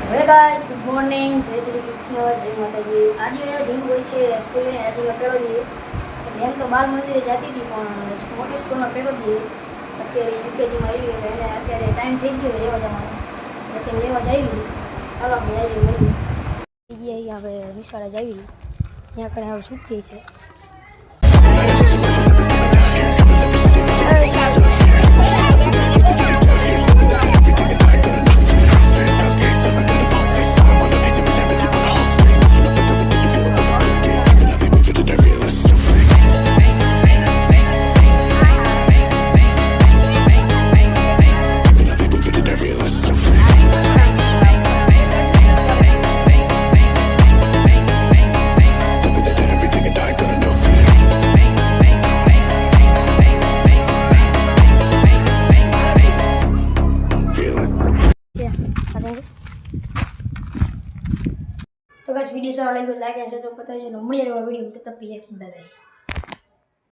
હવે guys good morning, જય શ્રી કૃષ્ણ, જય માતાજી. આજે ઢીંગુભાઈ છે સ્કૂલે, આજે પહેલો દી. એમ તો બાલ મંદિરે જતી હતી પણ મોટી સ્કૂલમાં પહેલો દી. અત્યારે યુકેજીમાં આવી એટલે એને અત્યારે ટાઈમ થઈ ગયો લેવા જવાનો. અત્યારે લેવા જ આવી. ચાલો આપણે આવી મળીએ. જગ્યાએ હવે નિશાળે જ આવી. ત્યાં આગળ હવે છૂટતી છે. તો ગાઈસ વિડીયો સારો લાગ્યો લાઈક અને સબસ્ક્રાઇબ કરતા રહેજો. મળીએ નવા વિડીયો. તબ તક કે लिए बाय बाय.